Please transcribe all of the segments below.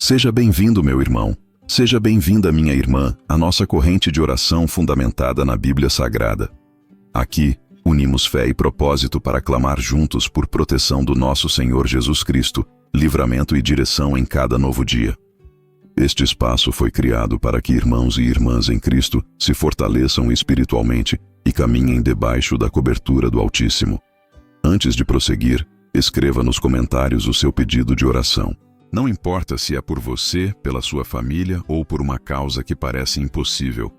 Seja bem-vindo, meu irmão. Seja bem-vinda, minha irmã, à nossa corrente de oração fundamentada na Bíblia Sagrada. Aqui, unimos fé e propósito para clamar juntos por proteção do nosso Senhor Jesus Cristo, livramento e direção em cada novo dia. Este espaço foi criado para que irmãos e irmãs em Cristo se fortaleçam espiritualmente e caminhem debaixo da cobertura do Altíssimo. Antes de prosseguir, escreva nos comentários o seu pedido de oração. Não importa se é por você, pela sua família ou por uma causa que parece impossível.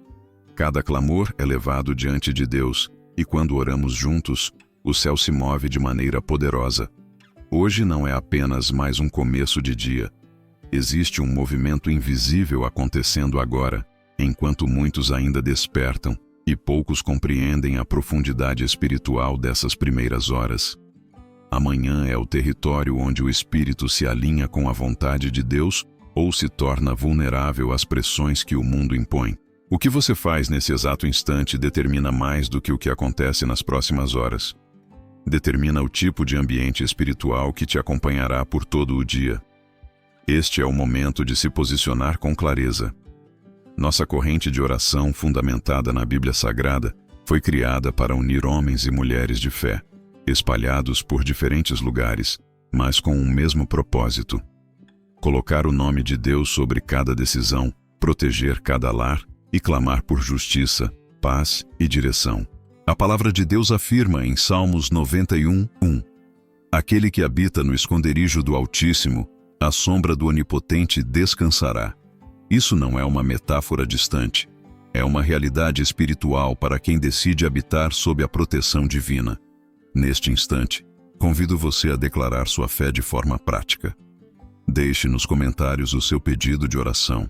Cada clamor é levado diante de Deus e quando oramos juntos, o céu se move de maneira poderosa. Hoje não é apenas mais um começo de dia. Existe um movimento invisível acontecendo agora, enquanto muitos ainda despertam e poucos compreendem a profundidade espiritual dessas primeiras horas. Amanhã é o território onde o espírito se alinha com a vontade de Deus ou se torna vulnerável às pressões que o mundo impõe. O que você faz nesse exato instante determina mais do que o que acontece nas próximas horas. Determina o tipo de ambiente espiritual que te acompanhará por todo o dia. Este é o momento de se posicionar com clareza. Nossa corrente de oração, fundamentada na Bíblia Sagrada, foi criada para unir homens e mulheres de fé, espalhados por diferentes lugares, mas com um mesmo propósito: colocar o nome de Deus sobre cada decisão, proteger cada lar e clamar por justiça, paz e direção. A palavra de Deus afirma em Salmos 91:1: Aquele que habita no esconderijo do Altíssimo, à sombra do Onipotente descansará. Isso não é uma metáfora distante. É uma realidade espiritual para quem decide habitar sob a proteção divina. Neste instante, convido você a declarar sua fé de forma prática. Deixe nos comentários o seu pedido de oração.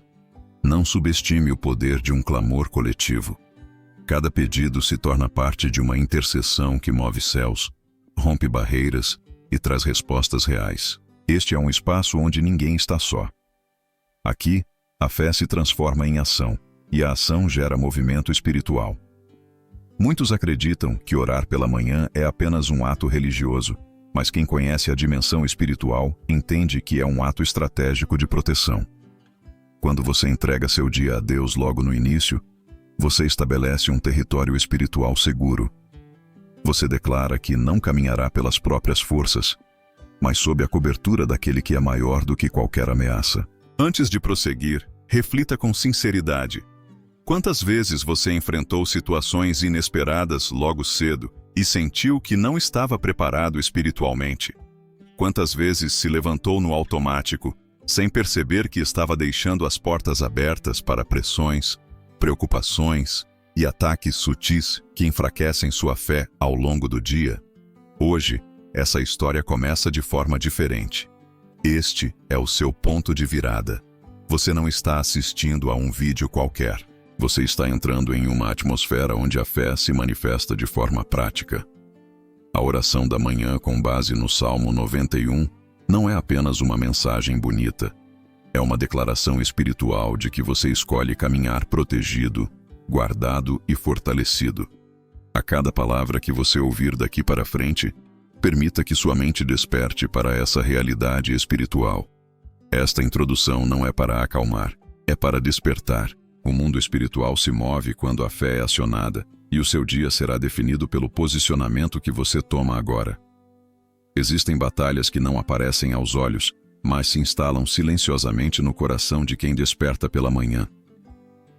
Não subestime o poder de um clamor coletivo. Cada pedido se torna parte de uma intercessão que move céus, rompe barreiras e traz respostas reais. Este é um espaço onde ninguém está só. Aqui, a fé se transforma em ação, e a ação gera movimento espiritual. Muitos acreditam que orar pela manhã é apenas um ato religioso, mas quem conhece a dimensão espiritual entende que é um ato estratégico de proteção. Quando você entrega seu dia a Deus logo no início, você estabelece um território espiritual seguro. Você declara que não caminhará pelas próprias forças, mas sob a cobertura daquele que é maior do que qualquer ameaça. Antes de prosseguir, reflita com sinceridade. Quantas vezes você enfrentou situações inesperadas logo cedo e sentiu que não estava preparado espiritualmente? Quantas vezes se levantou no automático, sem perceber que estava deixando as portas abertas para pressões, preocupações e ataques sutis que enfraquecem sua fé ao longo do dia? Hoje, essa história começa de forma diferente. Este é o seu ponto de virada. Você não está assistindo a um vídeo qualquer. Você está entrando em uma atmosfera onde a fé se manifesta de forma prática. A oração da manhã com base no Salmo 91 não é apenas uma mensagem bonita. É uma declaração espiritual de que você escolhe caminhar protegido, guardado e fortalecido. A cada palavra que você ouvir daqui para frente, permita que sua mente desperte para essa realidade espiritual. Esta introdução não é para acalmar, é para despertar. O mundo espiritual se move quando a fé é acionada, e o seu dia será definido pelo posicionamento que você toma agora. Existem batalhas que não aparecem aos olhos, mas se instalam silenciosamente no coração de quem desperta pela manhã.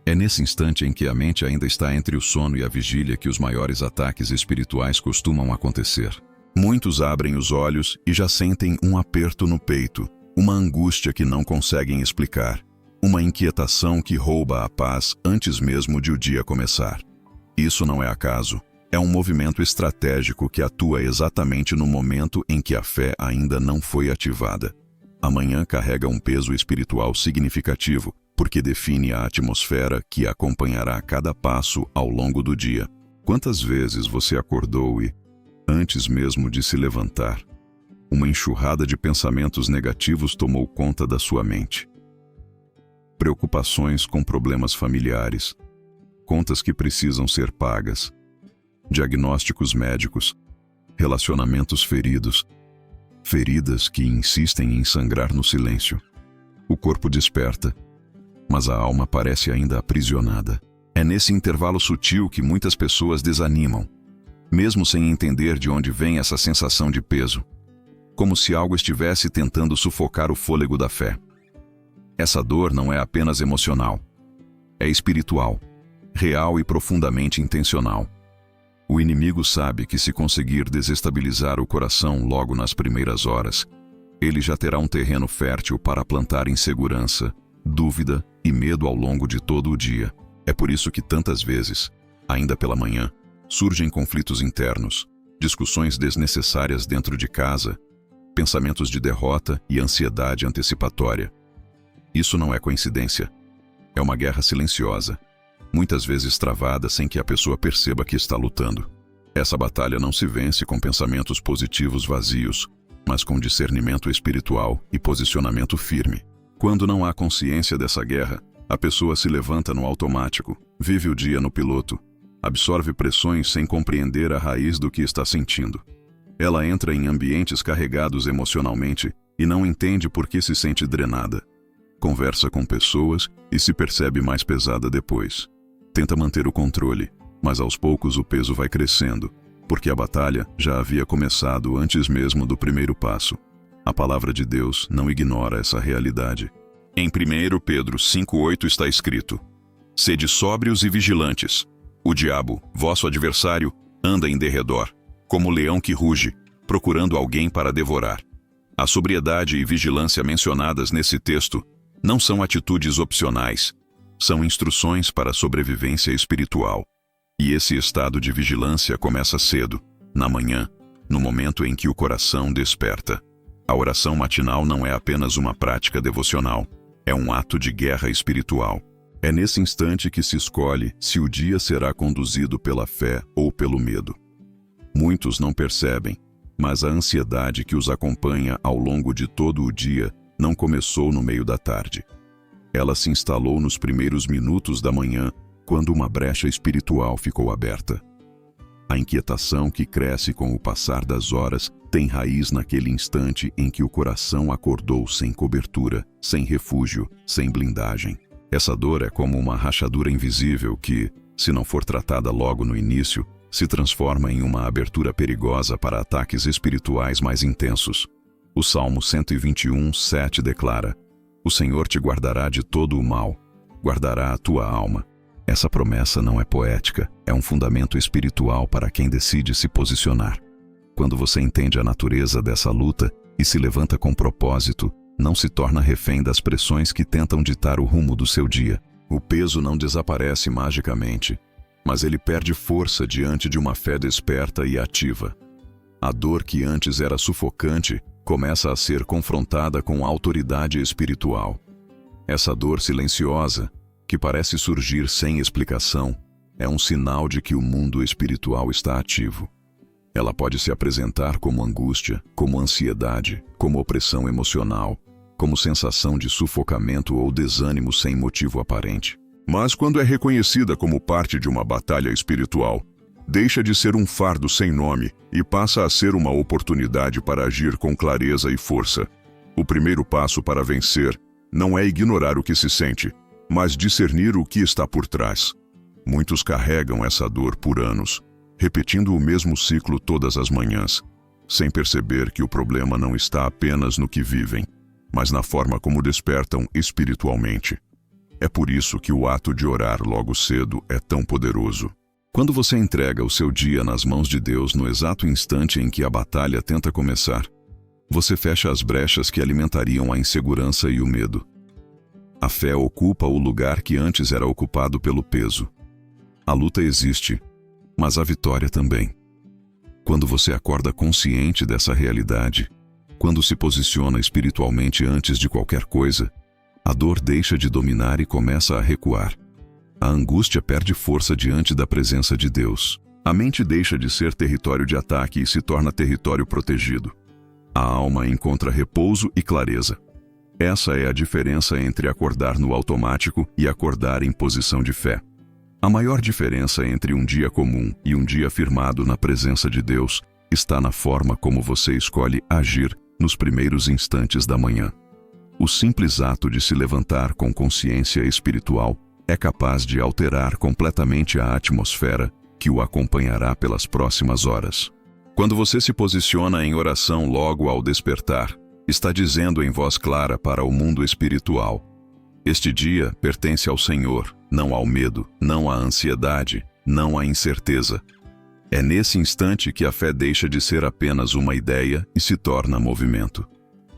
É nesse instante em que a mente ainda está entre o sono e a vigília que os maiores ataques espirituais costumam acontecer. Muitos abrem os olhos e já sentem um aperto no peito, uma angústia que não conseguem explicar, uma inquietação que rouba a paz antes mesmo de o dia começar. Isso não é acaso, é um movimento estratégico que atua exatamente no momento em que a fé ainda não foi ativada. A manhã carrega um peso espiritual significativo, porque define a atmosfera que acompanhará cada passo ao longo do dia. Quantas vezes você acordou e, antes mesmo de se levantar, uma enxurrada de pensamentos negativos tomou conta da sua mente? Preocupações com problemas familiares, contas que precisam ser pagas, diagnósticos médicos, relacionamentos feridos, feridas que insistem em sangrar no silêncio. O corpo desperta, mas a alma parece ainda aprisionada. É nesse intervalo sutil que muitas pessoas desanimam, mesmo sem entender de onde vem essa sensação de peso, como se algo estivesse tentando sufocar o fôlego da fé. Essa dor não é apenas emocional, é espiritual, real e profundamente intencional. O inimigo sabe que se conseguir desestabilizar o coração logo nas primeiras horas, ele já terá um terreno fértil para plantar insegurança, dúvida e medo ao longo de todo o dia. É por isso que tantas vezes, ainda pela manhã, surgem conflitos internos, discussões desnecessárias dentro de casa, pensamentos de derrota e ansiedade antecipatória. Isso não é coincidência. É uma guerra silenciosa, muitas vezes travada sem que a pessoa perceba que está lutando. Essa batalha não se vence com pensamentos positivos vazios, mas com discernimento espiritual e posicionamento firme. Quando não há consciência dessa guerra, a pessoa se levanta no automático, vive o dia no piloto, absorve pressões sem compreender a raiz do que está sentindo. Ela entra em ambientes carregados emocionalmente e não entende por que se sente drenada. Conversa com pessoas e se percebe mais pesada depois. Tenta manter o controle, mas aos poucos o peso vai crescendo, porque a batalha já havia começado antes mesmo do primeiro passo. A palavra de Deus não ignora essa realidade. Em 1 Pedro 5,8 está escrito: Sede sóbrios e vigilantes. O diabo, vosso adversário, anda em derredor, como leão que ruge, procurando alguém para devorar. A sobriedade e vigilância mencionadas nesse texto não são atitudes opcionais, são instruções para a sobrevivência espiritual. E esse estado de vigilância começa cedo, na manhã, no momento em que o coração desperta. A oração matinal não é apenas uma prática devocional, é um ato de guerra espiritual. É nesse instante que se escolhe se o dia será conduzido pela fé ou pelo medo. Muitos não percebem, mas a ansiedade que os acompanha ao longo de todo o dia não começou no meio da tarde. Ela se instalou nos primeiros minutos da manhã, quando uma brecha espiritual ficou aberta. A inquietação que cresce com o passar das horas tem raiz naquele instante em que o coração acordou sem cobertura, sem refúgio, sem blindagem. Essa dor é como uma rachadura invisível que, se não for tratada logo no início, se transforma em uma abertura perigosa para ataques espirituais mais intensos. O Salmo 121:7 declara: O Senhor te guardará de todo o mal, guardará a tua alma. Essa promessa não é poética, é um fundamento espiritual para quem decide se posicionar. Quando você entende a natureza dessa luta e se levanta com propósito, não se torna refém das pressões que tentam ditar o rumo do seu dia. O peso não desaparece magicamente, mas ele perde força diante de uma fé desperta e ativa. A dor que antes era sufocante começa a ser confrontada com autoridade espiritual. Essa dor silenciosa, que parece surgir sem explicação, é um sinal de que o mundo espiritual está ativo. Ela pode se apresentar como angústia, como ansiedade, como opressão emocional, como sensação de sufocamento ou desânimo sem motivo aparente. Mas quando é reconhecida como parte de uma batalha espiritual, deixa de ser um fardo sem nome e passa a ser uma oportunidade para agir com clareza e força. O primeiro passo para vencer não é ignorar o que se sente, mas discernir o que está por trás. Muitos carregam essa dor por anos, repetindo o mesmo ciclo todas as manhãs, sem perceber que o problema não está apenas no que vivem, mas na forma como despertam espiritualmente. É por isso que o ato de orar logo cedo é tão poderoso. Quando você entrega o seu dia nas mãos de Deus no exato instante em que a batalha tenta começar, você fecha as brechas que alimentariam a insegurança e o medo. A fé ocupa o lugar que antes era ocupado pelo peso. A luta existe, mas a vitória também. Quando você acorda consciente dessa realidade, quando se posiciona espiritualmente antes de qualquer coisa, a dor deixa de dominar e começa a recuar. A angústia perde força diante da presença de Deus. A mente deixa de ser território de ataque e se torna território protegido. A alma encontra repouso e clareza. Essa é a diferença entre acordar no automático e acordar em posição de fé. A maior diferença entre um dia comum e um dia firmado na presença de Deus está na forma como você escolhe agir nos primeiros instantes da manhã. O simples ato de se levantar com consciência espiritual é capaz de alterar completamente a atmosfera que o acompanhará pelas próximas horas. Quando você se posiciona em oração logo ao despertar, está dizendo em voz clara para o mundo espiritual: este dia pertence ao Senhor, não ao medo, não à ansiedade, não à incerteza. É nesse instante que a fé deixa de ser apenas uma ideia e se torna movimento.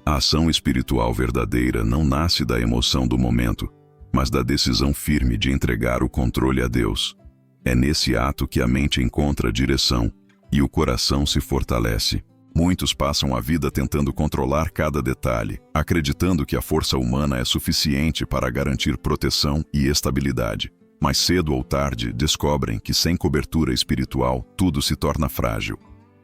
A ação espiritual verdadeira não nasce da emoção do momento, mas da decisão firme de entregar o controle a Deus. É nesse ato que a mente encontra direção e o coração se fortalece. Muitos passam a vida tentando controlar cada detalhe, acreditando que a força humana é suficiente para garantir proteção e estabilidade. Mas cedo ou tarde descobrem que sem cobertura espiritual tudo se torna frágil.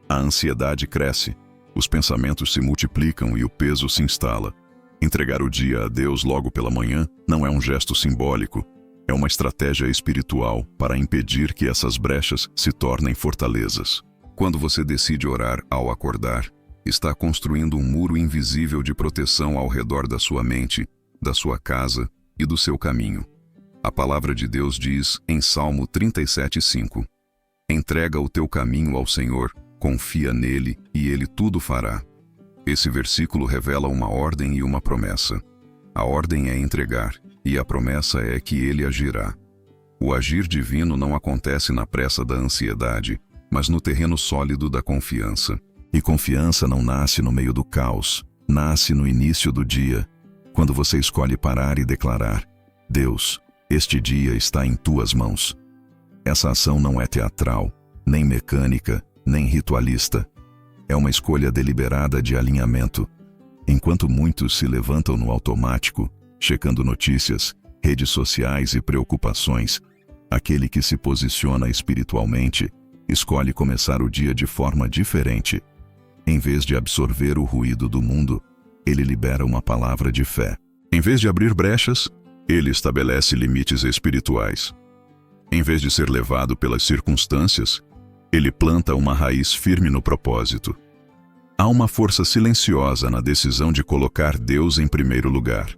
A ansiedade cresce, os pensamentos se multiplicam e o peso se instala. Entregar o dia a Deus logo pela manhã não é um gesto simbólico, é uma estratégia espiritual para impedir que essas brechas se tornem fortalezas. Quando você decide orar ao acordar, está construindo um muro invisível de proteção ao redor da sua mente, da sua casa e do seu caminho. A palavra de Deus diz em Salmo 37:5: entrega o teu caminho ao Senhor, confia nele e ele tudo fará. Esse versículo revela uma ordem e uma promessa. A ordem é entregar e a promessa é que ele agirá. O agir divino não acontece na pressa da ansiedade, mas no terreno sólido da confiança. E confiança não nasce no meio do caos, nasce no início do dia, quando você escolhe parar e declarar: Deus, este dia está em tuas mãos. Essa ação não é teatral, nem mecânica, nem ritualista. É uma escolha deliberada de alinhamento. Enquanto muitos se levantam no automático, checando notícias, redes sociais e preocupações, aquele que se posiciona espiritualmente escolhe começar o dia de forma diferente. Em vez de absorver o ruído do mundo, ele libera uma palavra de fé. Em vez de abrir brechas, ele estabelece limites espirituais. Em vez de ser levado pelas circunstâncias, ele planta uma raiz firme no propósito. Há uma força silenciosa na decisão de colocar Deus em primeiro lugar.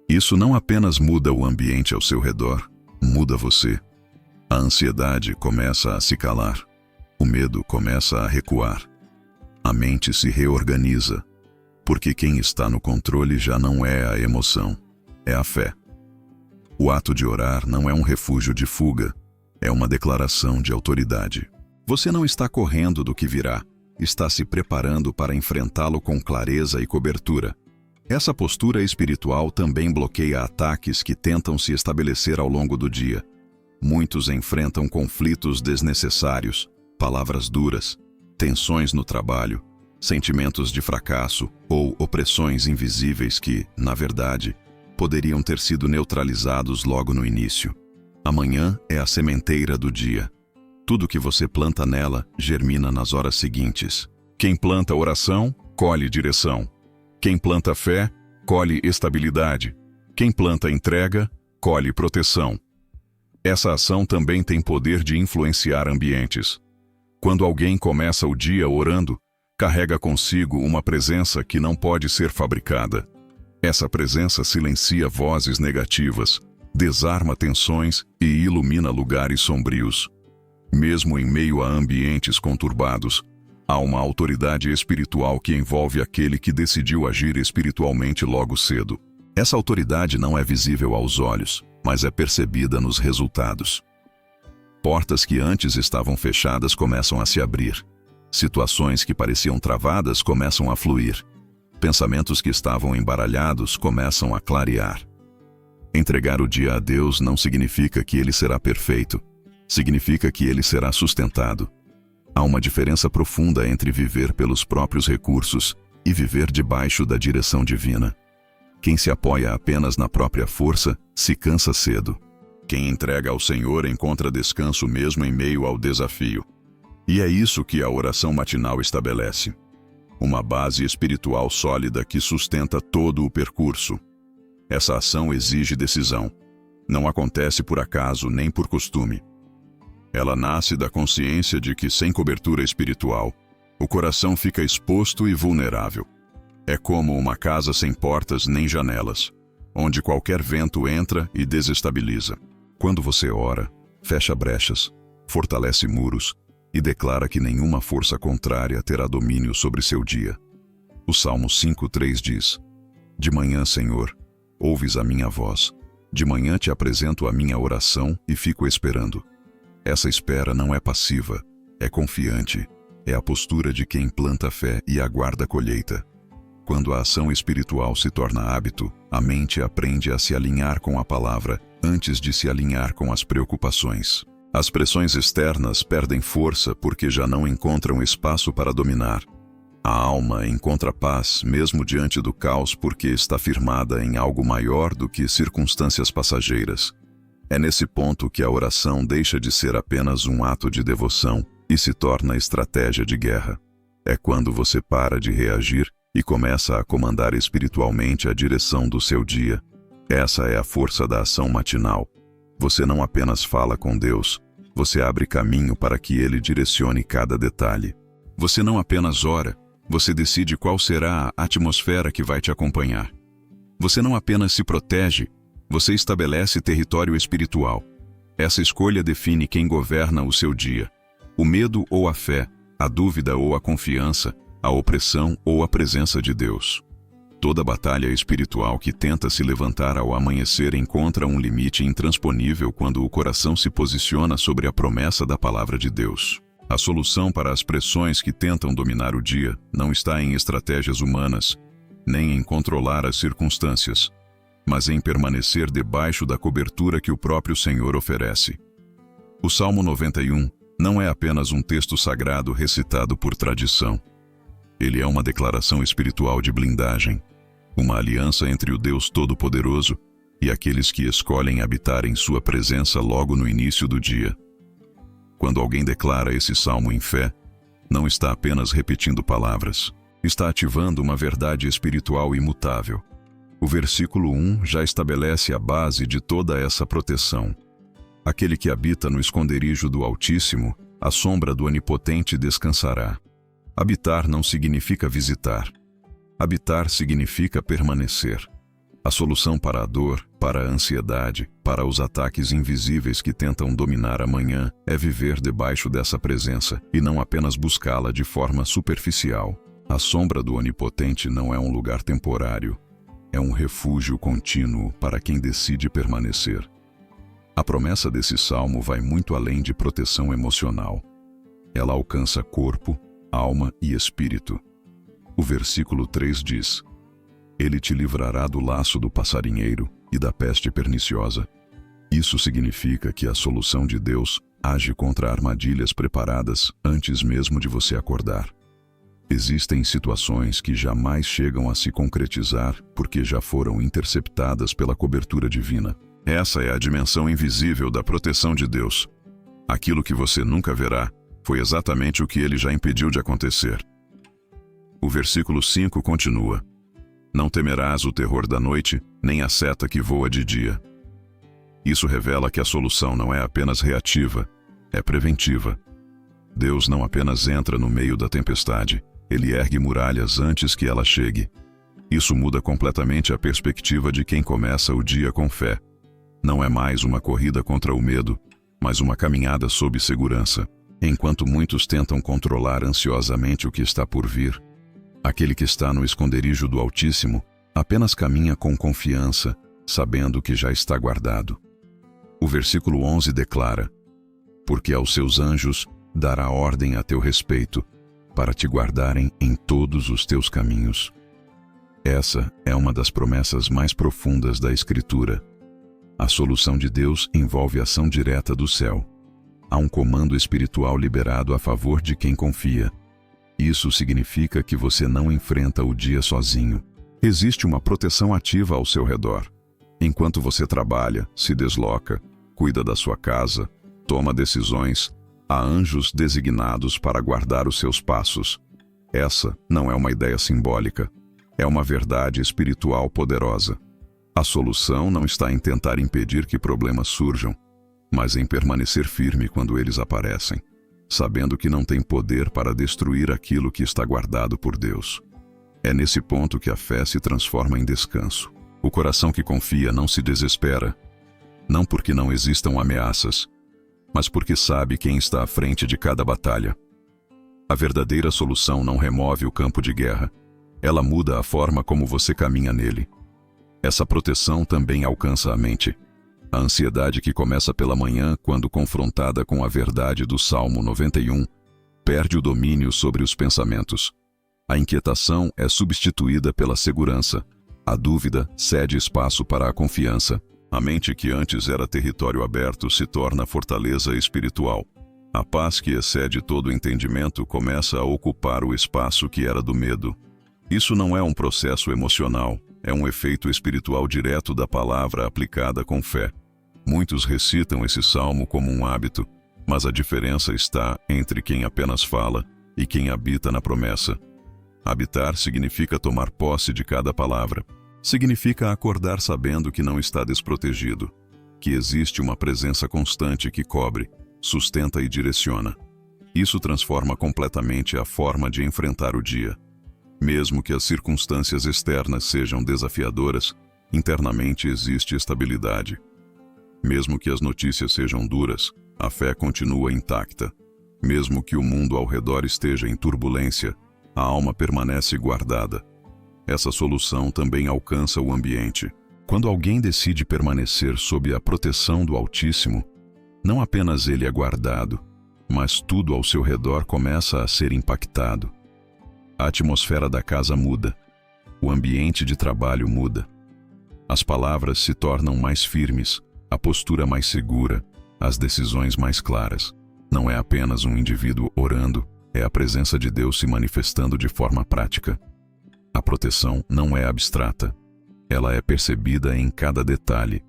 Isso não apenas muda o ambiente ao seu redor, muda você. A ansiedade começa a se calar. O medo começa a recuar. A mente se reorganiza, porque quem está no controle já não é a emoção, é a fé. O ato de orar não é um refúgio de fuga, é uma declaração de autoridade. Você não está correndo do que virá, está se preparando para enfrentá-lo com clareza e cobertura. Essa postura espiritual também bloqueia ataques que tentam se estabelecer ao longo do dia. Muitos enfrentam conflitos desnecessários, palavras duras, tensões no trabalho, sentimentos de fracasso ou opressões invisíveis que, na verdade, poderiam ter sido neutralizados logo no início. Amanhã é a sementeira do dia. Tudo que você planta nela germina nas horas seguintes. Quem planta oração, colhe direção. Quem planta fé, colhe estabilidade. Quem planta entrega, colhe proteção. Essa ação também tem poder de influenciar ambientes. Quando alguém começa o dia orando, carrega consigo uma presença que não pode ser fabricada. Essa presença silencia vozes negativas, desarma tensões e ilumina lugares sombrios. Mesmo em meio a ambientes conturbados, há uma autoridade espiritual que envolve aquele que decidiu agir espiritualmente logo cedo. Essa autoridade não é visível aos olhos, mas é percebida nos resultados. Portas que antes estavam fechadas começam a se abrir. Situações que pareciam travadas começam a fluir. Pensamentos que estavam embaralhados começam a clarear. Entregar o dia a Deus não significa que ele será perfeito. Significa que ele será sustentado. Há uma diferença profunda entre viver pelos próprios recursos e viver debaixo da direção divina. Quem se apoia apenas na própria força se cansa cedo. Quem entrega ao Senhor encontra descanso mesmo em meio ao desafio. E é isso que a oração matinal estabelece. Uma base espiritual sólida que sustenta todo o percurso. Essa ação exige decisão. Não acontece por acaso nem por costume. Ela nasce da consciência de que, sem cobertura espiritual, o coração fica exposto e vulnerável. É como uma casa sem portas nem janelas, onde qualquer vento entra e desestabiliza. Quando você ora, fecha brechas, fortalece muros e declara que nenhuma força contrária terá domínio sobre seu dia. O Salmo 5:3 diz: De manhã, Senhor, ouves a minha voz. De manhã te apresento a minha oração e fico esperando. Essa espera não é passiva, é confiante. É a postura de quem planta fé e aguarda a colheita. Quando a ação espiritual se torna hábito, a mente aprende a se alinhar com a palavra antes de se alinhar com as preocupações. As pressões externas perdem força porque já não encontram espaço para dominar. A alma encontra paz mesmo diante do caos porque está firmada em algo maior do que circunstâncias passageiras. É nesse ponto que a oração deixa de ser apenas um ato de devoção e se torna estratégia de guerra. É quando você para de reagir e começa a comandar espiritualmente a direção do seu dia. Essa é a força da ação matinal. Você não apenas fala com Deus, você abre caminho para que Ele direcione cada detalhe. Você não apenas ora, você decide qual será a atmosfera que vai te acompanhar. Você não apenas se protege, você estabelece território espiritual. Essa escolha define quem governa o seu dia. O medo ou a fé, a dúvida ou a confiança, a opressão ou a presença de Deus. Toda batalha espiritual que tenta se levantar ao amanhecer encontra um limite intransponível quando o coração se posiciona sobre a promessa da palavra de Deus. A solução para as pressões que tentam dominar o dia não está em estratégias humanas, nem em controlar as circunstâncias, mas em permanecer debaixo da cobertura que o próprio Senhor oferece. O Salmo 91 não é apenas um texto sagrado recitado por tradição. Ele é uma declaração espiritual de blindagem, uma aliança entre o Deus Todo-Poderoso e aqueles que escolhem habitar em sua presença logo no início do dia. Quando alguém declara esse salmo em fé, não está apenas repetindo palavras, está ativando uma verdade espiritual imutável. O versículo 1 já estabelece a base de toda essa proteção. Aquele que habita no esconderijo do Altíssimo, à sombra do Onipotente descansará. Habitar não significa visitar. Habitar significa permanecer. A solução para a dor, para a ansiedade, para os ataques invisíveis que tentam dominar amanhã é viver debaixo dessa presença e não apenas buscá-la de forma superficial. A sombra do Onipotente não é um lugar temporário. É um refúgio contínuo para quem decide permanecer. A promessa desse salmo vai muito além de proteção emocional. Ela alcança corpo, alma e espírito. O versículo 3 diz: Ele te livrará do laço do passarinheiro e da peste perniciosa. Isso significa que a solução de Deus age contra armadilhas preparadas antes mesmo de você acordar. Existem situações que jamais chegam a se concretizar porque já foram interceptadas pela cobertura divina. Essa é a dimensão invisível da proteção de Deus. Aquilo que você nunca verá foi exatamente o que Ele já impediu de acontecer. O versículo 5 continua: Não temerás o terror da noite, nem a seta que voa de dia. Isso revela que a solução não é apenas reativa, é preventiva. Deus não apenas entra no meio da tempestade, Ele ergue muralhas antes que ela chegue. Isso muda completamente a perspectiva de quem começa o dia com fé. Não é mais uma corrida contra o medo, mas uma caminhada sob segurança. Enquanto muitos tentam controlar ansiosamente o que está por vir, aquele que está no esconderijo do Altíssimo apenas caminha com confiança, sabendo que já está guardado. O versículo 11 declara: Porque aos seus anjos dará ordem a teu respeito, para te guardarem em todos os teus caminhos. Essa é uma das promessas mais profundas da Escritura. A solução de Deus envolve ação direta do céu. Há um comando espiritual liberado a favor de quem confia. Isso significa que você não enfrenta o dia sozinho. Existe uma proteção ativa ao seu redor. Enquanto você trabalha, se desloca, cuida da sua casa, toma decisões, há anjos designados para guardar os seus passos. Essa não é uma ideia simbólica. É uma verdade espiritual poderosa. A solução não está em tentar impedir que problemas surjam, mas em permanecer firme quando eles aparecem, sabendo que não tem poder para destruir aquilo que está guardado por Deus. É nesse ponto que a fé se transforma em descanso. O coração que confia não se desespera, não porque não existam ameaças, mas porque sabe quem está à frente de cada batalha. A verdadeira solução não remove o campo de guerra, ela muda a forma como você caminha nele. Essa proteção também alcança a mente. A ansiedade que começa pela manhã, quando confrontada com a verdade do Salmo 91, perde o domínio sobre os pensamentos. A inquietação é substituída pela segurança. A dúvida cede espaço para a confiança. A mente que antes era território aberto se torna fortaleza espiritual. A paz que excede todo o entendimento começa a ocupar o espaço que era do medo. Isso não é um processo emocional, é um efeito espiritual direto da palavra aplicada com fé. Muitos recitam esse salmo como um hábito, mas a diferença está entre quem apenas fala e quem habita na promessa. Habitar significa tomar posse de cada palavra. Significa acordar sabendo que não está desprotegido, que existe uma presença constante que cobre, sustenta e direciona. Isso transforma completamente a forma de enfrentar o dia. Mesmo que as circunstâncias externas sejam desafiadoras, internamente existe estabilidade. Mesmo que as notícias sejam duras, a fé continua intacta. Mesmo que o mundo ao redor esteja em turbulência, a alma permanece guardada. Essa solução também alcança o ambiente. Quando alguém decide permanecer sob a proteção do Altíssimo, não apenas ele é guardado, mas tudo ao seu redor começa a ser impactado. A atmosfera da casa muda. O ambiente de trabalho muda. As palavras se tornam mais firmes, a postura mais segura, as decisões mais claras. Não é apenas um indivíduo orando, é a presença de Deus se manifestando de forma prática. A proteção não é abstrata. Ela é percebida em cada detalhe.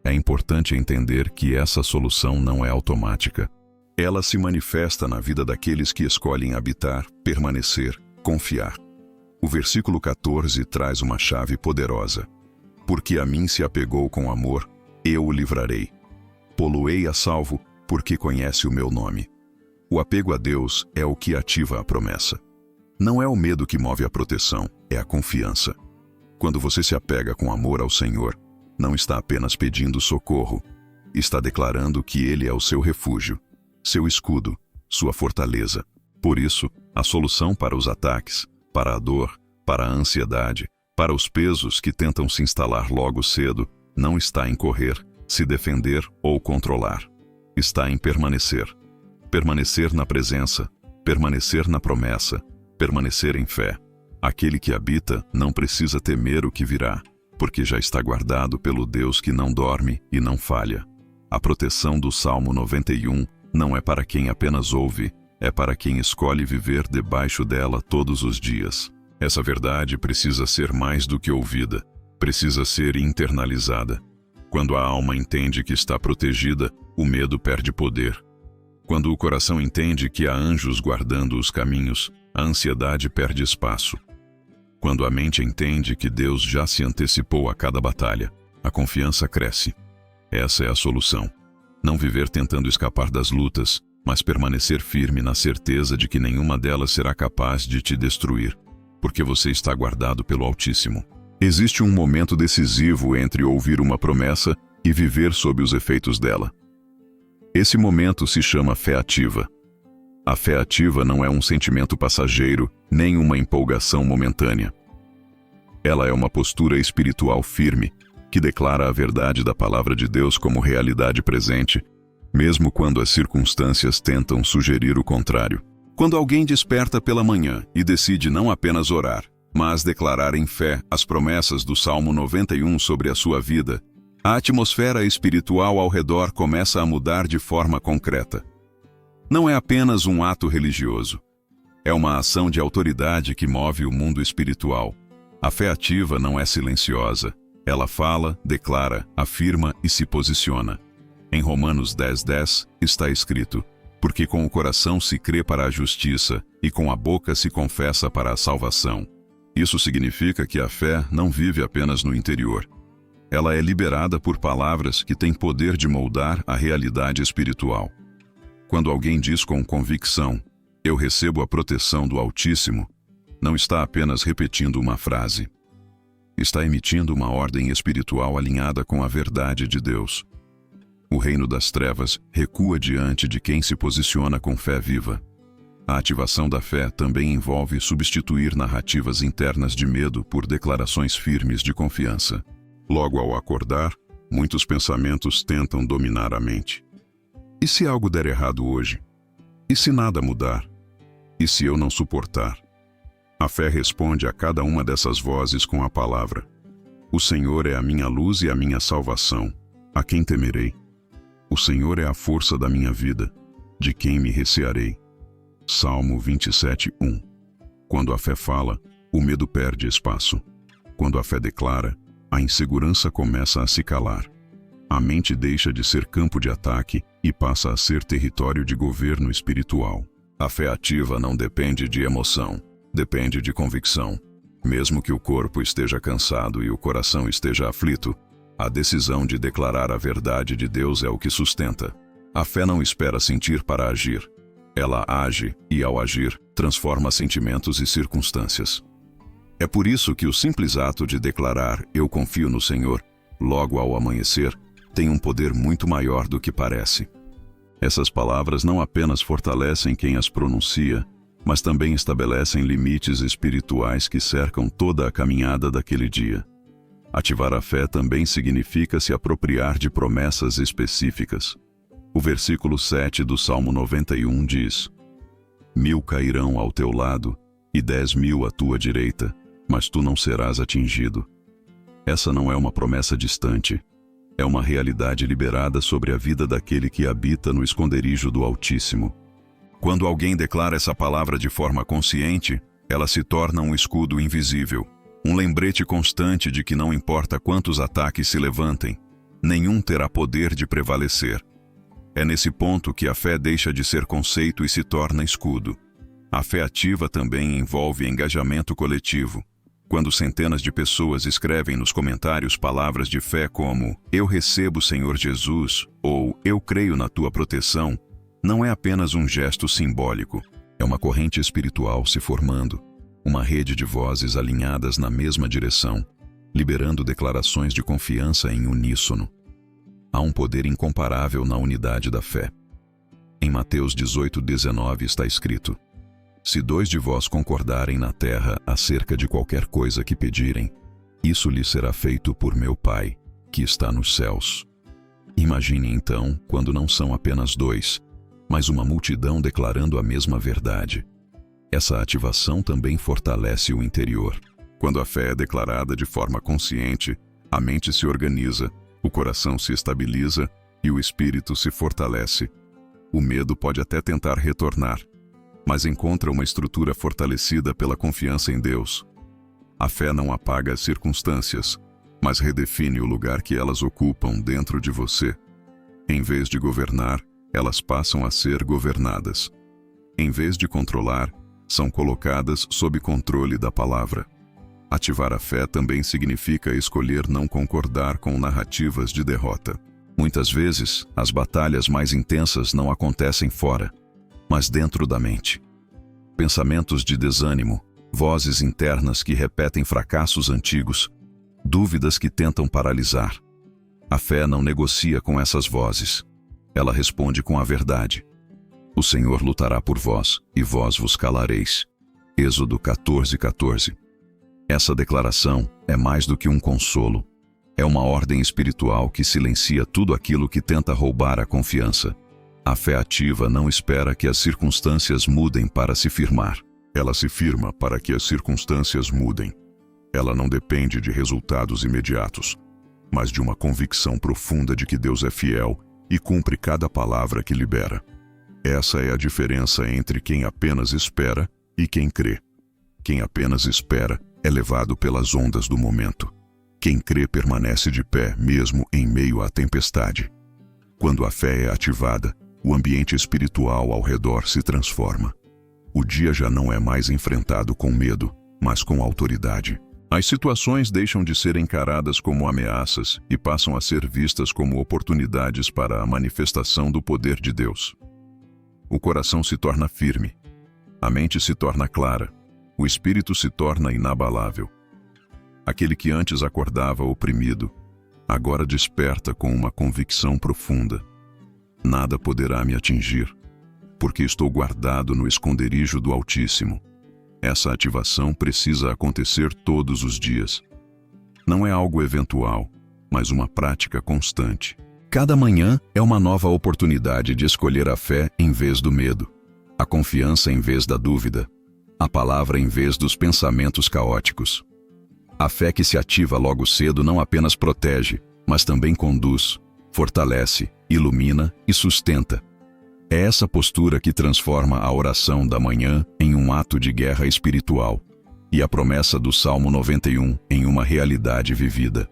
É importante entender que essa solução não é automática. Ela se manifesta na vida daqueles que escolhem habitar, permanecer, confiar. O versículo 14 traz uma chave poderosa. Porque a mim se apegou com amor, eu o livrarei. Pô-lo-ei a salvo, porque conhece o meu nome. O apego a Deus é o que ativa a promessa. Não é o medo que move a proteção, é a confiança. Quando você se apega com amor ao Senhor, não está apenas pedindo socorro, está declarando que Ele é o seu refúgio, seu escudo, sua fortaleza. Por isso, a solução para os ataques, para a dor, para a ansiedade, para os pesos que tentam se instalar logo cedo, não está em correr, se defender ou controlar. Está em permanecer. Permanecer na presença, permanecer na promessa, permanecer em fé. Aquele que habita não precisa temer o que virá, porque já está guardado pelo Deus que não dorme e não falha. A proteção do Salmo 91 não é para quem apenas ouve, é para quem escolhe viver debaixo dela todos os dias. Essa verdade precisa ser mais do que ouvida, precisa ser internalizada. Quando a alma entende que está protegida, o medo perde poder. Quando o coração entende que há anjos guardando os caminhos, a ansiedade perde espaço. Quando a mente entende que Deus já se antecipou a cada batalha, a confiança cresce. Essa é a solução. Não viver tentando escapar das lutas, mas permanecer firme na certeza de que nenhuma delas será capaz de te destruir, porque você está guardado pelo Altíssimo. Existe um momento decisivo entre ouvir uma promessa e viver sob os efeitos dela. Esse momento se chama fé ativa. A fé ativa não é um sentimento passageiro, nem uma empolgação momentânea. Ela é uma postura espiritual firme, que declara a verdade da palavra de Deus como realidade presente, mesmo quando as circunstâncias tentam sugerir o contrário. Quando alguém desperta pela manhã e decide não apenas orar, mas declarar em fé as promessas do Salmo 91 sobre a sua vida, a atmosfera espiritual ao redor começa a mudar de forma concreta. Não é apenas um ato religioso. É uma ação de autoridade que move o mundo espiritual. A fé ativa não é silenciosa. Ela fala, declara, afirma e se posiciona. Em Romanos 10:10 está escrito: porque com o coração se crê para a justiça e com a boca se confessa para a salvação. Isso significa que a fé não vive apenas no interior. Ela é liberada por palavras que têm poder de moldar a realidade espiritual. Quando alguém diz com convicção, eu recebo a proteção do Altíssimo, não está apenas repetindo uma frase. Está emitindo uma ordem espiritual alinhada com a verdade de Deus. O reino das trevas recua diante de quem se posiciona com fé viva. A ativação da fé também envolve substituir narrativas internas de medo por declarações firmes de confiança. Logo ao acordar, muitos pensamentos tentam dominar a mente. E se algo der errado hoje? E se nada mudar? E se eu não suportar? A fé responde a cada uma dessas vozes com a palavra: O Senhor é a minha luz e a minha salvação. A quem temerei? O Senhor é a força da minha vida. De quem me recearei? Salmo 27:1. Quando a fé fala, o medo perde espaço. Quando a fé declara, a insegurança começa a se calar. A mente deixa de ser campo de ataque e passa a ser território de governo espiritual. A fé ativa não depende de emoção, depende de convicção. Mesmo que o corpo esteja cansado e o coração esteja aflito, a decisão de declarar a verdade de Deus é o que sustenta. A fé não espera sentir para agir. Ela age e, ao agir, transforma sentimentos e circunstâncias. É por isso que o simples ato de declarar "Eu confio no Senhor", logo ao amanhecer, tem um poder muito maior do que parece. Essas palavras não apenas fortalecem quem as pronuncia, mas também estabelecem limites espirituais que cercam toda a caminhada daquele dia. Ativar a fé também significa se apropriar de promessas específicas. O versículo 7 do Salmo 91 diz: 1000 cairão ao teu lado e 10.000 à tua direita, mas tu não serás atingido. Essa não é uma promessa distante. É uma realidade liberada sobre a vida daquele que habita no esconderijo do Altíssimo. Quando alguém declara essa palavra de forma consciente, ela se torna um escudo invisível, um lembrete constante de que não importa quantos ataques se levantem, nenhum terá poder de prevalecer. É nesse ponto que a fé deixa de ser conceito e se torna escudo. A fé ativa também envolve engajamento coletivo. Quando centenas de pessoas escrevem nos comentários palavras de fé como "Eu recebo, Senhor Jesus" ou "Eu creio na tua proteção", não é apenas um gesto simbólico. É uma corrente espiritual se formando, uma rede de vozes alinhadas na mesma direção, liberando declarações de confiança em uníssono. Há um poder incomparável na unidade da fé. Em Mateus 18:19 está escrito: Se 2 de vós concordarem na terra acerca de qualquer coisa que pedirem, isso lhes será feito por meu Pai, que está nos céus. Imagine então quando não são apenas 2, mas uma multidão declarando a mesma verdade. Essa ativação também fortalece o interior. Quando a fé é declarada de forma consciente, a mente se organiza, o coração se estabiliza e o espírito se fortalece. O medo pode até tentar retornar, mas encontra uma estrutura fortalecida pela confiança em Deus. A fé não apaga as circunstâncias, mas redefine o lugar que elas ocupam dentro de você. Em vez de governar, elas passam a ser governadas. Em vez de controlar, são colocadas sob controle da palavra. Ativar a fé também significa escolher não concordar com narrativas de derrota. Muitas vezes, as batalhas mais intensas não acontecem fora, mas dentro da mente. Pensamentos de desânimo, vozes internas que repetem fracassos antigos, dúvidas que tentam paralisar. A fé não negocia com essas vozes. Ela responde com a verdade. O Senhor lutará por vós, e vós vos calareis. Êxodo 14:14. Essa declaração é mais do que um consolo. É uma ordem espiritual que silencia tudo aquilo que tenta roubar a confiança. A fé ativa não espera que as circunstâncias mudem para se firmar. Ela se firma para que as circunstâncias mudem. Ela não depende de resultados imediatos, mas de uma convicção profunda de que Deus é fiel e cumpre cada palavra que libera. Essa é a diferença entre quem apenas espera e quem crê. Quem apenas espera é levado pelas ondas do momento. Quem crê permanece de pé mesmo em meio à tempestade. Quando a fé é ativada, o ambiente espiritual ao redor se transforma. O dia já não é mais enfrentado com medo, mas com autoridade. As situações deixam de ser encaradas como ameaças e passam a ser vistas como oportunidades para a manifestação do poder de Deus. O coração se torna firme, a mente se torna clara, o espírito se torna inabalável. Aquele que antes acordava oprimido, agora desperta com uma convicção profunda. Nada poderá me atingir, porque estou guardado no esconderijo do Altíssimo. Essa ativação precisa acontecer todos os dias. Não é algo eventual, mas uma prática constante. Cada manhã é uma nova oportunidade de escolher a fé em vez do medo, a confiança em vez da dúvida, a palavra em vez dos pensamentos caóticos. A fé que se ativa logo cedo não apenas protege, mas também conduz, fortalece, ilumina e sustenta. É essa postura que transforma a oração da manhã em um ato de guerra espiritual e a promessa do Salmo 91 em uma realidade vivida.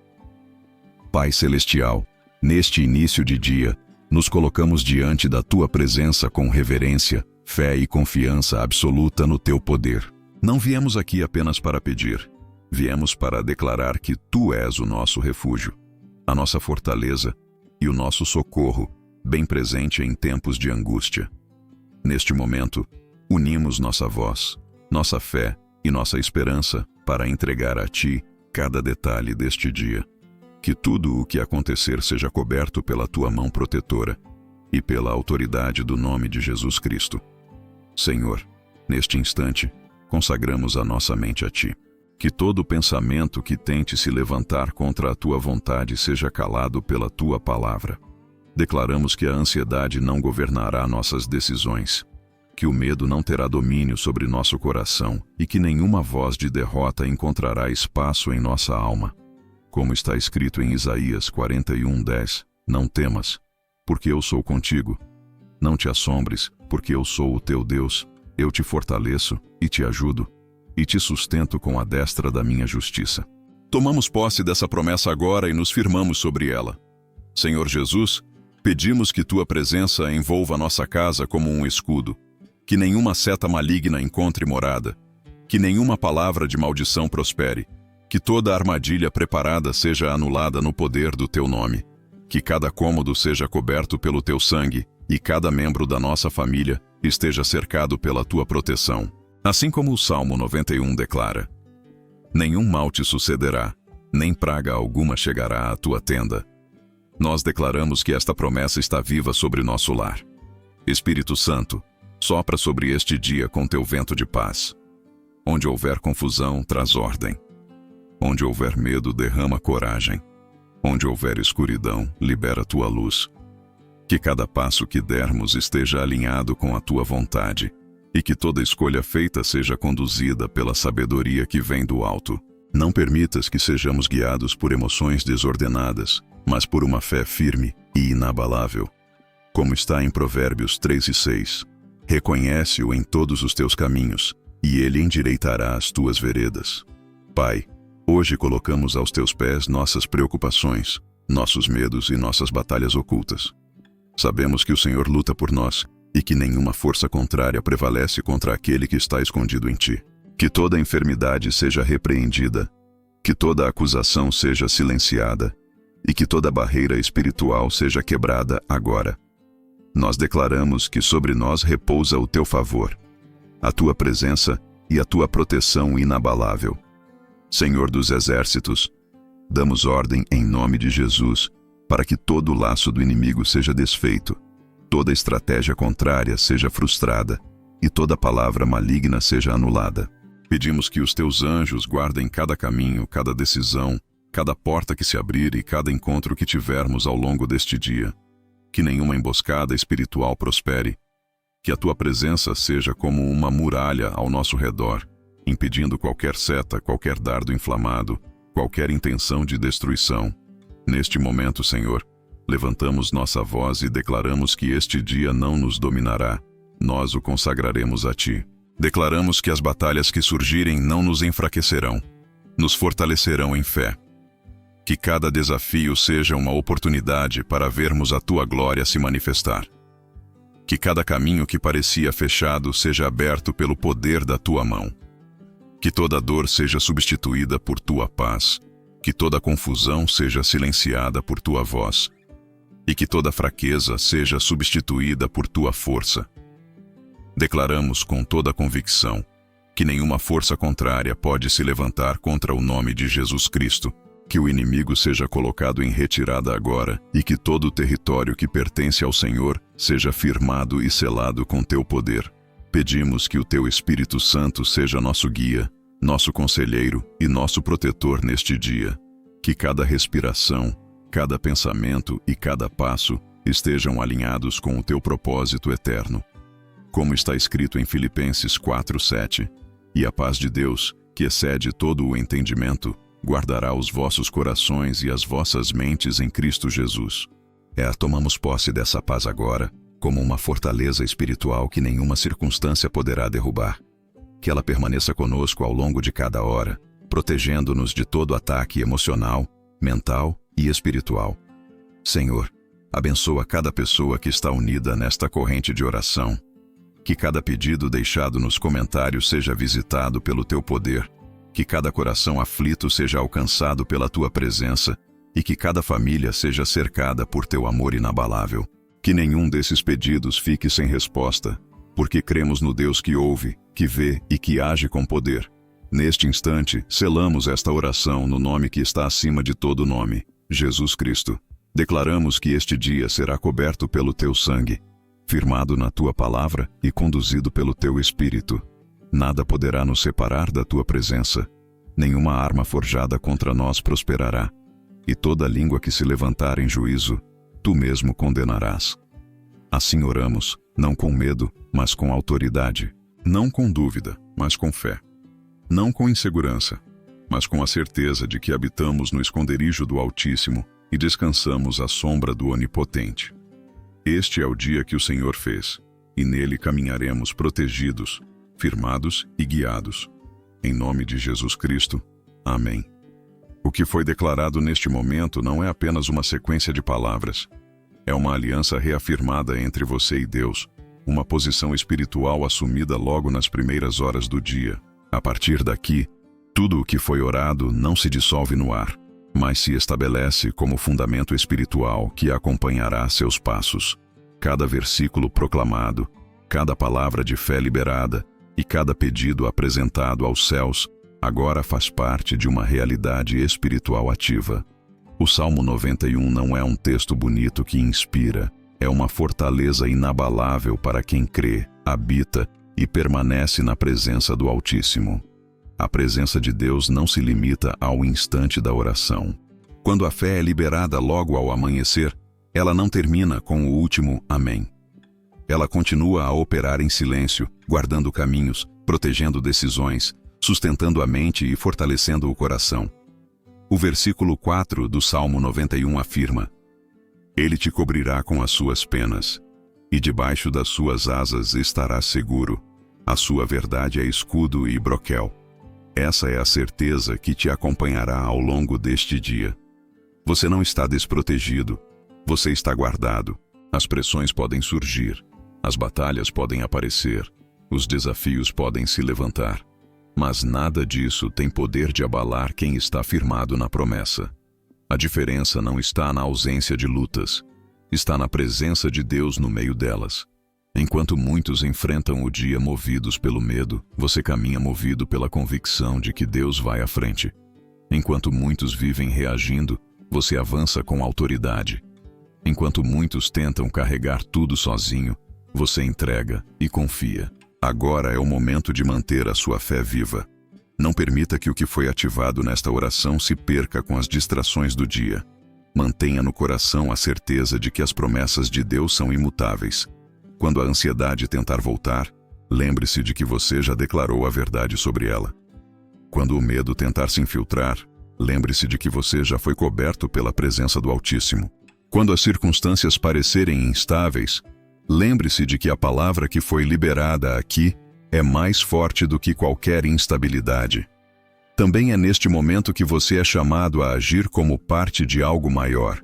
Pai Celestial, neste início de dia, nos colocamos diante da Tua presença com reverência, fé e confiança absoluta no Teu poder. Não viemos aqui apenas para pedir, viemos para declarar que Tu és o nosso refúgio, a nossa fortaleza e o nosso socorro, bem presente em tempos de angústia. Neste momento, unimos nossa voz, nossa fé e nossa esperança para entregar a Ti cada detalhe deste dia. Que tudo o que acontecer seja coberto pela Tua mão protetora e pela autoridade do nome de Jesus Cristo. Senhor, neste instante, consagramos a nossa mente a Ti. Que todo pensamento que tente se levantar contra a Tua vontade seja calado pela Tua palavra. Declaramos que a ansiedade não governará nossas decisões, que o medo não terá domínio sobre nosso coração e que nenhuma voz de derrota encontrará espaço em nossa alma. Como está escrito em Isaías 41:10, não temas, porque eu sou contigo. Não te assombres, porque eu sou o teu Deus, eu te fortaleço e te ajudo, e te sustento com a destra da minha justiça. Tomamos posse dessa promessa agora e nos firmamos sobre ela. Senhor Jesus, pedimos que Tua presença envolva nossa casa como um escudo, que nenhuma seta maligna encontre morada, que nenhuma palavra de maldição prospere, que toda armadilha preparada seja anulada no poder do Teu nome, que cada cômodo seja coberto pelo Teu sangue e cada membro da nossa família esteja cercado pela Tua proteção. Assim como o Salmo 91 declara: nenhum mal te sucederá, nem praga alguma chegará à tua tenda. Nós declaramos que esta promessa está viva sobre nosso lar. Espírito Santo, sopra sobre este dia com Teu vento de paz. Onde houver confusão, traz ordem. Onde houver medo, derrama coragem. Onde houver escuridão, libera Tua luz. Que cada passo que dermos esteja alinhado com a Tua vontade, e que toda escolha feita seja conduzida pela sabedoria que vem do alto. Não permitas que sejamos guiados por emoções desordenadas, mas por uma fé firme e inabalável. Como está em Provérbios 3:6, reconhece-o em todos os teus caminhos, e ele endireitará as tuas veredas. Pai, hoje colocamos aos teus pés nossas preocupações, nossos medos e nossas batalhas ocultas. Sabemos que o Senhor luta por nós e que nenhuma força contrária prevalece contra aquele que está escondido em Ti. Que toda enfermidade seja repreendida, que toda acusação seja silenciada e que toda barreira espiritual seja quebrada agora. Nós declaramos que sobre nós repousa o Teu favor, a Tua presença e a Tua proteção inabalável. Senhor dos exércitos, damos ordem em nome de Jesus para que todo o laço do inimigo seja desfeito, toda estratégia contrária seja frustrada e toda palavra maligna seja anulada. Pedimos que os Teus anjos guardem cada caminho, cada decisão, cada porta que se abrir e cada encontro que tivermos ao longo deste dia. Que nenhuma emboscada espiritual prospere. Que a Tua presença seja como uma muralha ao nosso redor, impedindo qualquer seta, qualquer dardo inflamado, qualquer intenção de destruição. Neste momento, Senhor, levantamos nossa voz e declaramos que este dia não nos dominará. Nós o consagraremos a Ti. Declaramos que as batalhas que surgirem não nos enfraquecerão, nos fortalecerão em fé. Que cada desafio seja uma oportunidade para vermos a Tua glória se manifestar. Que cada caminho que parecia fechado seja aberto pelo poder da Tua mão. Que toda dor seja substituída por Tua paz. Que toda confusão seja silenciada por Tua voz. E que toda fraqueza seja substituída por Tua força. Declaramos com toda convicção que nenhuma força contrária pode se levantar contra o nome de Jesus Cristo, que o inimigo seja colocado em retirada agora e que todo o território que pertence ao Senhor seja firmado e selado com teu poder. Pedimos que o teu Espírito Santo seja nosso guia, nosso conselheiro e nosso protetor neste dia. Que cada respiração, cada pensamento e cada passo estejam alinhados com o teu propósito eterno. Como está escrito em Filipenses 4:7, e a paz de Deus, que excede todo o entendimento, guardará os vossos corações e as vossas mentes em Cristo Jesus. Tomamos posse dessa paz agora, como uma fortaleza espiritual que nenhuma circunstância poderá derrubar. Que ela permaneça conosco ao longo de cada hora, protegendo-nos de todo ataque emocional, mental e espiritual. Senhor, abençoa cada pessoa que está unida nesta corrente de oração. Que cada pedido deixado nos comentários seja visitado pelo teu poder. Que cada coração aflito seja alcançado pela tua presença e que cada família seja cercada por teu amor inabalável. Que nenhum desses pedidos fique sem resposta, porque cremos no Deus que ouve, que vê e que age com poder. Neste instante, selamos esta oração no nome que está acima de todo nome, Jesus Cristo. Declaramos que este dia será coberto pelo teu sangue, firmado na tua palavra e conduzido pelo teu Espírito. Nada poderá nos separar da tua presença. Nenhuma arma forjada contra nós prosperará. E toda língua que se levantar em juízo, tu mesmo condenarás. Assim oramos, não com medo, mas com autoridade. Não com dúvida, mas com fé. Não com insegurança, mas com a certeza de que habitamos no esconderijo do Altíssimo e descansamos à sombra do Onipotente. Este é o dia que o Senhor fez, e nele caminharemos protegidos, firmados e guiados. Em nome de Jesus Cristo. Amém. O que foi declarado neste momento não é apenas uma sequência de palavras. É uma aliança reafirmada entre você e Deus, uma posição espiritual assumida logo nas primeiras horas do dia. A partir daqui, tudo o que foi orado não se dissolve no ar, mas se estabelece como fundamento espiritual que acompanhará seus passos. Cada versículo proclamado, cada palavra de fé liberada e cada pedido apresentado aos céus agora faz parte de uma realidade espiritual ativa. O Salmo 91 não é um texto bonito que inspira, é uma fortaleza inabalável para quem crê, habita e permanece na presença do Altíssimo. A presença de Deus não se limita ao instante da oração. Quando a fé é liberada logo ao amanhecer, ela não termina com o último amém. Ela continua a operar em silêncio, guardando caminhos, protegendo decisões, sustentando a mente e fortalecendo o coração. O versículo 4 do Salmo 91 afirma: Ele te cobrirá com as suas penas, e debaixo das suas asas estarás seguro. A sua verdade é escudo e broquel. Essa é a certeza que te acompanhará ao longo deste dia. Você não está desprotegido. Você está guardado. As pressões podem surgir. As batalhas podem aparecer. Os desafios podem se levantar. Mas nada disso tem poder de abalar quem está firmado na promessa. A diferença não está na ausência de lutas. Está na presença de Deus no meio delas. Enquanto muitos enfrentam o dia movidos pelo medo, você caminha movido pela convicção de que Deus vai à frente. Enquanto muitos vivem reagindo, você avança com autoridade. Enquanto muitos tentam carregar tudo sozinho, você entrega e confia. Agora é o momento de manter a sua fé viva. Não permita que o que foi ativado nesta oração se perca com as distrações do dia. Mantenha no coração a certeza de que as promessas de Deus são imutáveis. Quando a ansiedade tentar voltar, lembre-se de que você já declarou a verdade sobre ela. Quando o medo tentar se infiltrar, lembre-se de que você já foi coberto pela presença do Altíssimo. Quando as circunstâncias parecerem instáveis, lembre-se de que a palavra que foi liberada aqui é mais forte do que qualquer instabilidade. Também é neste momento que você é chamado a agir como parte de algo maior.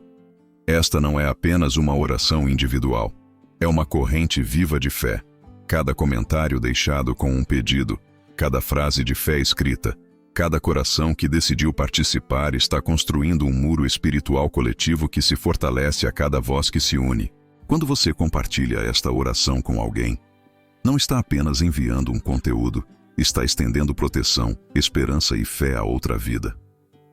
Esta não é apenas uma oração individual. É uma corrente viva de fé. Cada comentário deixado com um pedido, cada frase de fé escrita, cada coração que decidiu participar está construindo um muro espiritual coletivo que se fortalece a cada voz que se une. Quando você compartilha esta oração com alguém, não está apenas enviando um conteúdo, está estendendo proteção, esperança e fé a outra vida.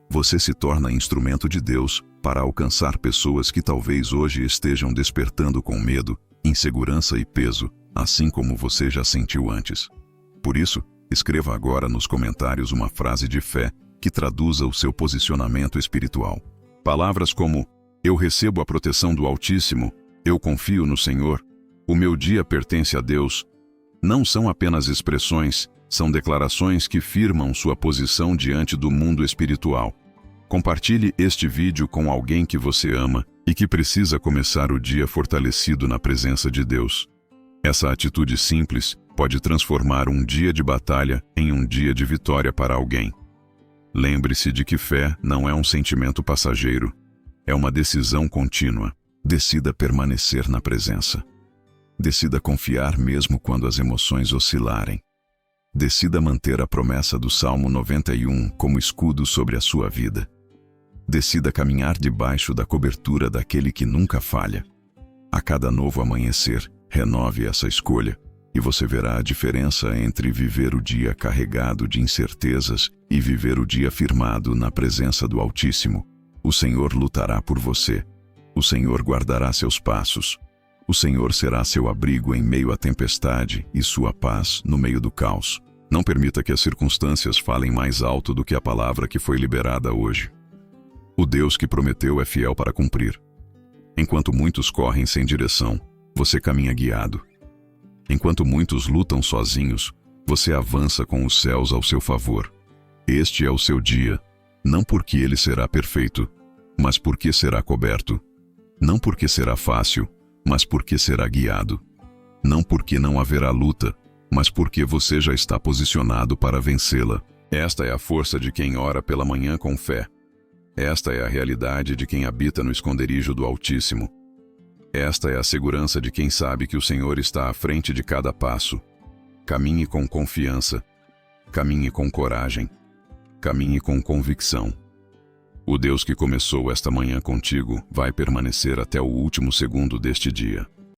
Você se torna instrumento de Deus para alcançar pessoas que talvez hoje estejam despertando com medo, insegurança e peso, assim como você já sentiu antes. Por isso, escreva agora nos comentários uma frase de fé que traduza o seu posicionamento espiritual. Palavras como: eu recebo a proteção do Altíssimo, eu confio no Senhor, o meu dia pertence a Deus, não são apenas expressões, são declarações que firmam sua posição diante do mundo espiritual. Compartilhe este vídeo com alguém que você ama e que precisa começar o dia fortalecido na presença de Deus. Essa atitude simples pode transformar um dia de batalha em um dia de vitória para alguém. Lembre-se de que fé não é um sentimento passageiro, é uma decisão contínua. Decida permanecer na presença. Decida confiar mesmo quando as emoções oscilarem. Decida manter a promessa do Salmo 91 como escudo sobre a sua vida. Decida caminhar debaixo da cobertura daquele que nunca falha. A cada novo amanhecer, renove essa escolha, e você verá a diferença entre viver o dia carregado de incertezas e viver o dia firmado na presença do Altíssimo. O Senhor lutará por você. O Senhor guardará seus passos. O Senhor será seu abrigo em meio à tempestade e sua paz no meio do caos. Não permita que as circunstâncias falem mais alto do que a palavra que foi liberada hoje. O Deus que prometeu é fiel para cumprir. Enquanto muitos correm sem direção, você caminha guiado. Enquanto muitos lutam sozinhos, você avança com os céus ao seu favor. Este é o seu dia, não porque ele será perfeito, mas porque será coberto. Não porque será fácil, mas porque será guiado. Não porque não haverá luta, mas porque você já está posicionado para vencê-la. Esta é a força de quem ora pela manhã com fé. Esta é a realidade de quem habita no esconderijo do Altíssimo. Esta é a segurança de quem sabe que o Senhor está à frente de cada passo. Caminhe com confiança. Caminhe com coragem. Caminhe com convicção. O Deus que começou esta manhã contigo vai permanecer até o último segundo deste dia.